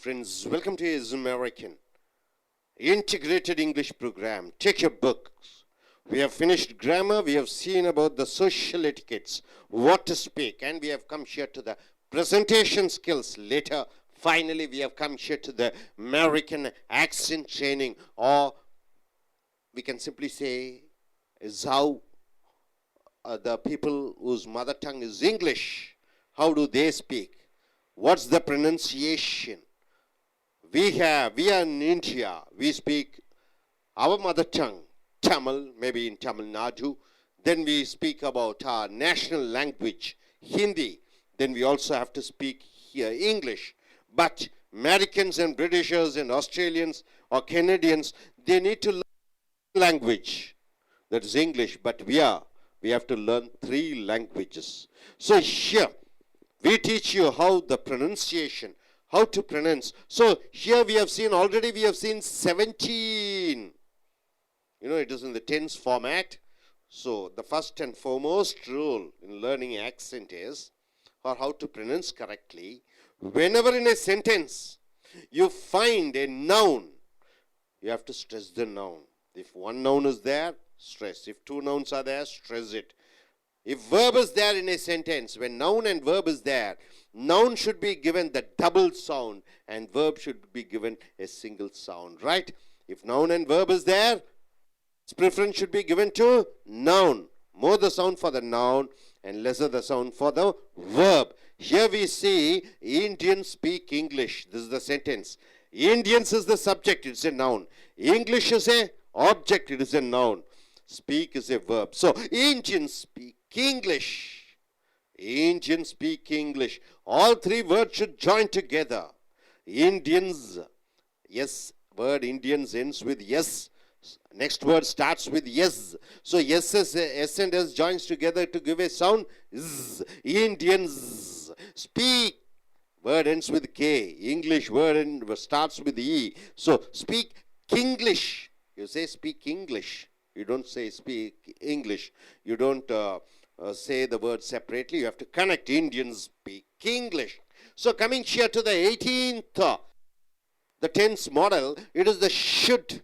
friends, welcome to his American Integrated English program. Take your books. We have finished grammar, we have seen about the social etiquettes, what to speak, and we have come here to the presentation skills. Later, finally, we have come here to the American accent training, or we can simply say is how the people whose mother tongue is English, how do they speak? What's the pronunciation? We are in India, we speak our mother tongue, Tamil, maybe in Tamil Nadu. Then we speak about our national language, Hindi. Then we also have to speak here English. But Americans and Britishers and Australians or Canadians, they need to learn language. That is English, but we have to learn 3 languages. So here, we teach you how the pronunciation, how to pronounce. So here we have seen 17. It is in the tense format. So the first and foremost rule in learning accent is, or how to pronounce correctly, whenever in a sentence you find a noun, you have to stress the noun. If one noun is there, stress. If 2 nouns are there, stress it. If verb is there in a sentence, when noun and verb is there, noun should be given the double sound and verb should be given a single sound, right? If noun and verb is there, preference should be given to noun. More the sound for the noun and lesser the sound for the verb. Here we see Indians speak English. This is the sentence. Indians is the subject, it's a noun. English is a object, it is a noun. Speak is a verb. So Indians speak English. Indians speak English. All 3 words should join together. Indians, yes, word Indians ends with yes. Next word starts with yes. So yes, S and S joins together to give a sound. Z. Indians speak. Word ends with K. English word starts with E. So speak Kinglish. You say speak English. You don't say speak English. You don't say the word separately. You have to connect. Indians speak English. So coming here to the 18th, the tense model, it is the should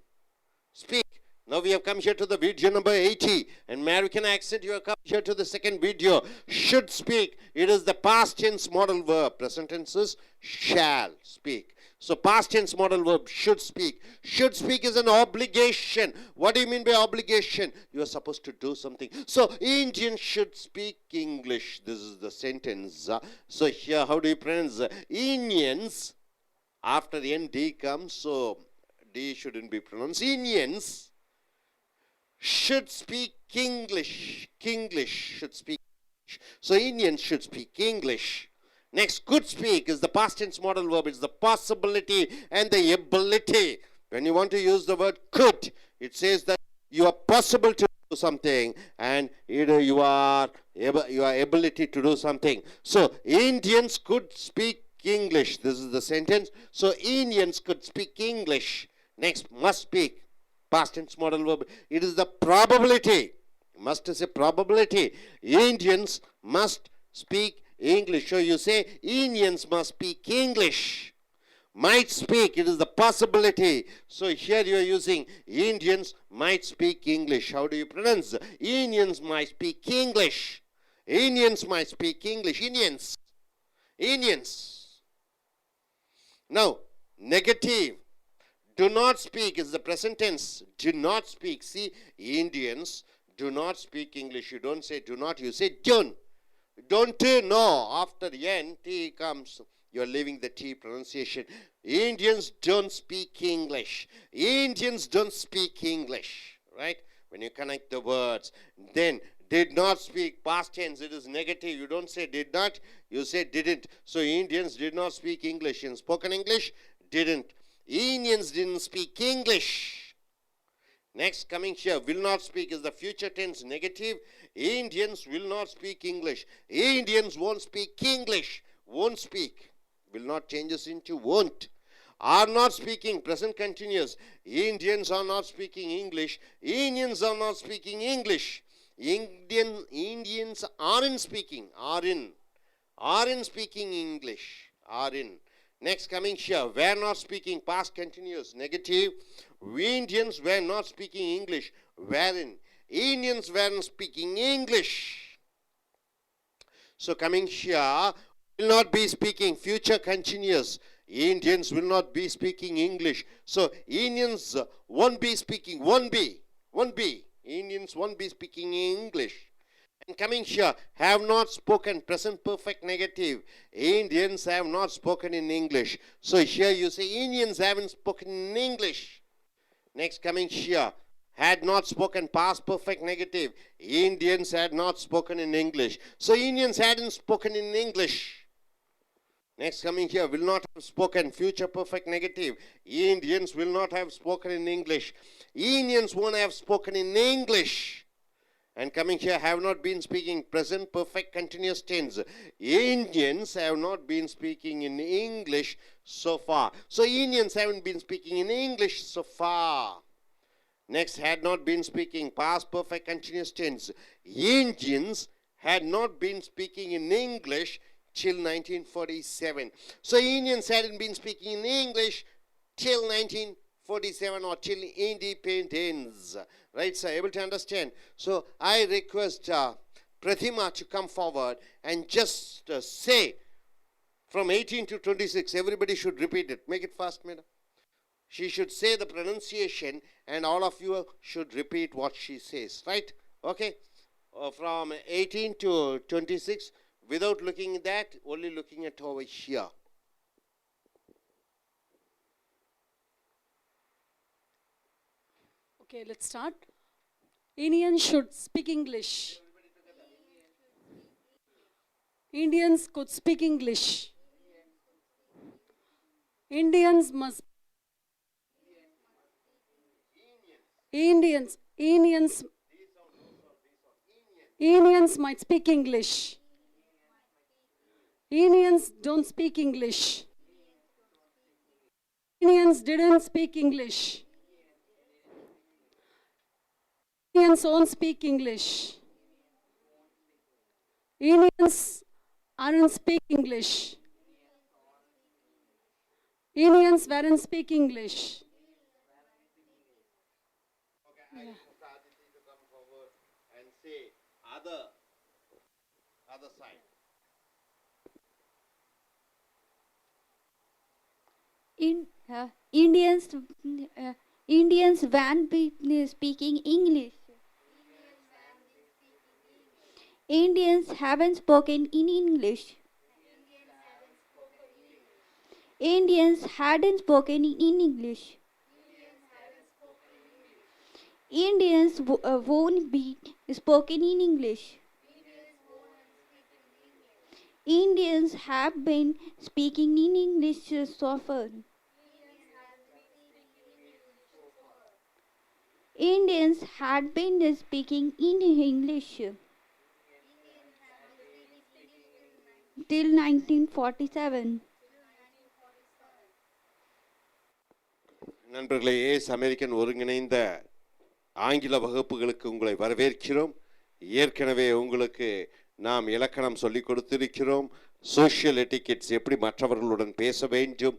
speak. Now we have come here to the video number 80. In American accent, you have come here to the second video. Should speak. It is the past tense modal verb. Present tense is shall speak. So past tense modal verb, should speak. Should speak is an obligation. What do you mean by obligation? You are supposed to do something. So Indians should speak English. This is the sentence. So here, how do you pronounce Indians? After the ND comes, so D shouldn't be pronounced. Indians should speak English. English should speak English. So Indians should speak English. Next, could speak is the past tense modal verb. It's the possibility and the ability. When you want to use the word could, it says that you are possible to do something and you are ability to do something. So Indians could speak English. This is the sentence. So Indians could speak English. Next, must speak. Past tense modal verb. It is the probability. Must is a probability. Indians must speak English. So you say Indians must speak English. Might speak. It is the possibility. So here you are using Indians might speak English. How do you pronounce? Indians might speak English. Indians might speak English. Indians. Indians. Now, negative. Do not speak is the present tense. Do not speak. See, Indians do not speak English. You don't say do not. You say don't. Don't know. After the N, T comes. You're leaving the T pronunciation. Indians don't speak English. Indians don't speak English. Right? When you connect the words. Then, did not speak. Past tense, it is negative. You don't say did not. You say didn't. So, Indians did not speak English. In spoken English, didn't. Indians didn't speak English. Next, coming here, will not speak is the future tense negative. Indians will not speak English. Indians won't speak English. Won't speak. Will not changes into won't. Are not speaking, present continuous. Indians are not speaking English. Indians are not speaking English. Indians are in speaking. Are in speaking English. Are in. Next, coming here, were not speaking, past continuous, negative. We Indians were not speaking English. Wherein Indians weren't speaking English. So coming here, will not be speaking, future continuous. Indians will not be speaking English. So Indians won't be speaking, won't be. Indians won't be speaking English. And coming here, have not spoken, present perfect negative. Indians have not spoken in English. So here you say Indians haven't spoken in English. Next, coming here, had not spoken, past perfect negative. Indians had not spoken in English. So Indians hadn't spoken in English. Next, coming here, will not have spoken, future perfect negative. Indians will not have spoken in English. Indians won't have spoken in English. And coming here, have not been speaking, present perfect continuous tense. Indians have not been speaking in English so far. So Indians haven't been speaking in English so far. Next, had not been speaking, past perfect continuous tense. Indians had not been speaking in English till 1947. So Indians hadn't been speaking in English till 1947 or till independence. Right, sir? Able to understand? So I request Prathima to come forward and just say from 18 to 26. Everybody should repeat it. Make it fast, madam. She should say the pronunciation and all of you should repeat what she says. Right? Okay? From 18 to 26, without looking at that, only looking at over here. Okay, let's start. Indians should speak English. Indians could speak English. Indians must. Indians might speak English. Indians don't speak English. Indians didn't speak English. Indians won't speak English. Indians aren't speak English. Indians weren't speak English. Okay, I request Aditi to come forward and say other side. Indians won't be speaking English. Indians haven't spoken in English. Indians hadn't spoken in English. Indians won't be spoken in English. Indians have been speaking in English so far. Indians had been speaking in English till 1947. நண்பர்களே, ace American ஒருங்கிணைந்த ஆங்கில வகுப்புகளுக்கு உங்களை வரவேற்கிறோம். ஏற்கனவே உங்களுக்கு நாம் இலக்கணம் சொல்லிக் கொடுத்திருக்கிறோம். சோஷியல் எட்டிகெட்ஸ், எப்படி மற்றவர்களுடன் பேச வேண்டும்.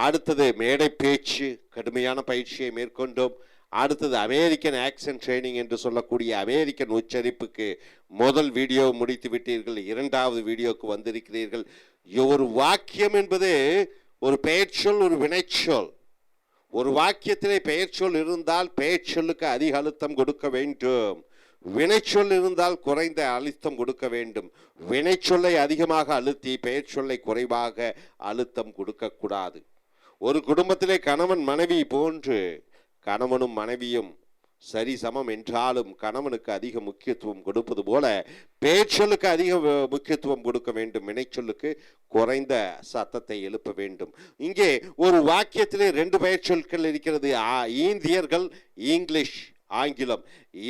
அடுத்தது மேடை பேச்சு, கடுமையான பயிற்சியை மேற்கொண்டோம். அடுத்தது அமெரிக்கன் ஆக்சென்ட் ட்ரைனிங் என்று சொல்லக்கூடிய அமெரிக்கன் உச்சரிப்புக்கு முதல் வீடியோ முடித்து விட்டீர்கள். இரண்டாவது வீடியோக்கு வந்திருக்கிறீர்கள். ஒரு வாக்கியம் என்பது ஒரு பெயர்ச்சொல், ஒரு வினைச்சொல். ஒரு வாக்கியத்திலே பெயர்ச்சொல் இருந்தால் பெயர்ச்சொல்லுக்கு அதிக அழுத்தம் கொடுக்க வேண்டும். வினைச்சொல் இருந்தால் குறைந்த அழுத்தம் கொடுக்க வேண்டும். வினைச்சொல்லை அதிகமாக அழுத்தி பெயர்ச்சொல்லை குறைவாக அழுத்தம் கொடுக்கக்கூடாது. ஒரு குடும்பத்திலே கணவன் மனைவி போன்று கணவனும் மனைவியும் சரி சமம் என்றாலும் கணவனுக்கு அதிக முக்கியத்துவம் கொடுப்பது போல பெயர்ச்சொல்லுக்கு அதிக முக்கியத்துவம் கொடுக்க வேண்டும். வினைச்சொல்லுக்கு குறைந்த சத்தத்தை எழுப்ப வேண்டும். இங்கே ஒரு வாக்கியத்திலே 2 பெயர்ச்சொற்கள் இருக்கிறது. இந்தியர்கள் இங்கிலீஷ், ஆங்கிலம்.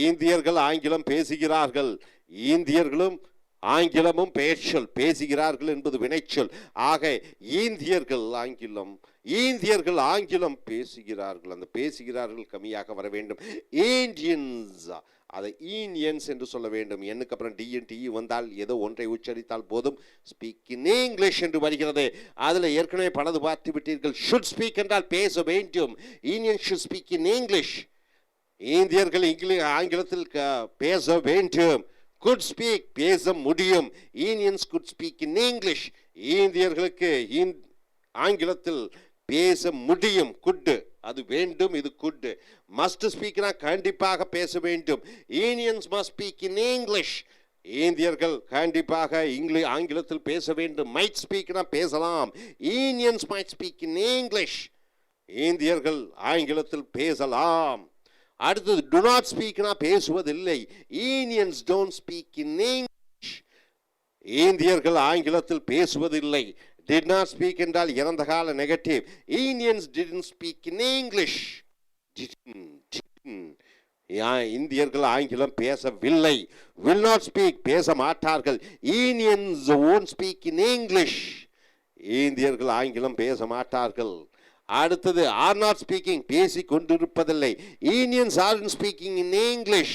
இந்தியர்கள் ஆங்கிலம் பேசுகிறார்கள். இந்தியர்களும் ஆங்கிலமும் பெயர்ச்சொல், பேசுகிறார்கள் என்பது வினைச்சொல். ஆக இந்தியர்கள் ஆங்கிலம் பேசுகிறார்கள். அந்த பேசுகிறார்கள் கம்மியாக வர வேண்டும். இந்தியன்ஸ் அதை இந்தியன்ஸ் என்று சொல்ல வேண்டும். எண்ணுக்கு அப்புறம் டிஎன்டி வந்தால் ஏதோ ஒன்றை உச்சரித்தால் போதும். ஸ்பீக் இன் இங்கிலீஷ் என்று வருகிறது. அதில் ஏற்கனவே பலது பார்த்து விட்டீர்கள். ஷுட் ஸ்பீக் என்றால் பேச வேண்டும். Indian should speak in English. இந்தியர்கள் ஆங்கிலத்தில் பேச வேண்டும். குட் ஸ்பீக் பேச முடியும். Indians good speak in English. இந்தியர்களுக்கு ஆங்கிலத்தில் பேச முடியும். குட் அது வேண்டும், இது குட். மஸ்ட் ஸ்பீக்னா கண்டிப்பாக பேச வேண்டும். Indians must speak in English. இந்தியர்கள் கண்டிப்பாக ஆங்கிலத்தில் பேச வேண்டும். மைட் ஸ்பீக்னா பேசலாம். Indians might speak in English. இந்தியர்கள் ஆங்கிலத்தில் பேசலாம். அடுத்தது டு நாட் ஸ்பீக்னா பேசுவதில்லை. Indians don't speak in English. இந்தியர்கள் ஆங்கிலத்தில் பேசுவதில்லை. did not speak என்றால் இறந்த கால negative. Indians didn't speak in English. இந்தியர்கள் ஆங்கிலம் பேசவில்லை. will not speak பேச மாட்டார்கள். Indians won't speak in English. இந்தியர்கள் ஆங்கிலம் பேச மாட்டார்கள். அடுத்தது are not speaking பேசி கொண்டிருப்பதில்லை. Indians aren't speaking in English.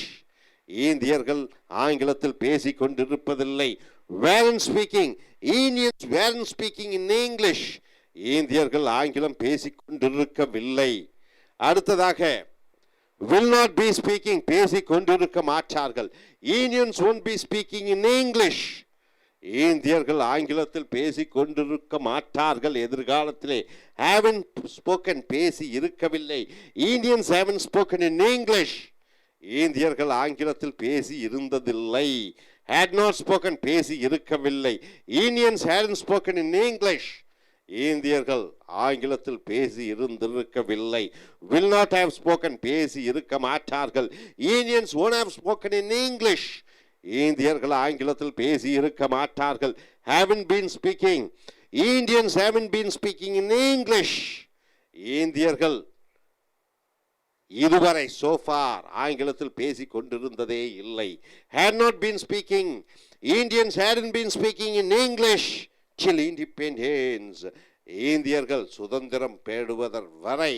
இந்தியர்கள் ஆங்கிலத்தில் பேசி கொண்டிருப்பதில்லை. weren't speaking. Indians weren't speaking in English. இந்தியர்கள் ஆங்கிலம் பேசிக் கொண்டிருக்கவில்லை. அடுத்ததாக will not be speaking பேசிக் கொண்டிருக்க மாட்டார்கள். Indians won't be speaking in English. இந்தியர்கள் ஆங்கிலத்தில் பேசிக் கொண்டிருக்க மாட்டார்கள் எதிர்காலத்திலே. haven't spoken பேசி இருக்கவில்லை. Indians haven't spoken in English. இந்தியர்கள் ஆங்கிலத்தில் பேசி இருந்ததில்லை. had not spoken பேசி இருக்கவில்லை. Indians hadn't spoken in English. இந்தியர்கள் ஆங்கிலத்தில் பேசி இருந்திருக்கவில்லை. will not have spoken பேசி இருக்க மாட்டார்கள். Indians won't have spoken in English. இந்தியர்கள் ஆங்கிலத்தில் பேசி இருக்க மாட்டார்கள். haven't been speaking. Indians haven't been speaking in English. இந்தியர்கள் இதுவரை so far ஆங்கிலத்தில் பேசி கொண்டிருந்ததே இல்லை. had not been speaking. Indians hadn't been speaking in English till independence. இந்தியர்கள் சுதந்திரம் பெறுவதற்கு வரை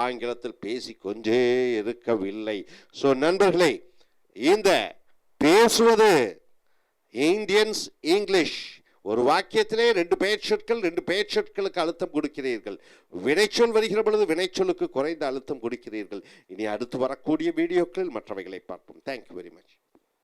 ஆங்கிலத்தில் பேசிக்கொண்டே இருக்கவில்லை. ஸோ நண்பர்களே, இந்த பேசுவது இந்தியன்ஸ் இங்கிலீஷ். ஒரு வாக்கியத்திலே ரெண்டு பெயர்ச்சொற்களுக்கு அழுத்தம் கொடுக்கிறீர்கள். வினைச்சொல் வருகிற பொழுது வினைச்சொல்லுக்கு குறைந்த அழுத்தம் கொடுக்கிறீர்கள். இனி அடுத்து வரக்கூடிய வீடியோக்களில் மற்றவைகளை பார்ப்போம். Thank you very much.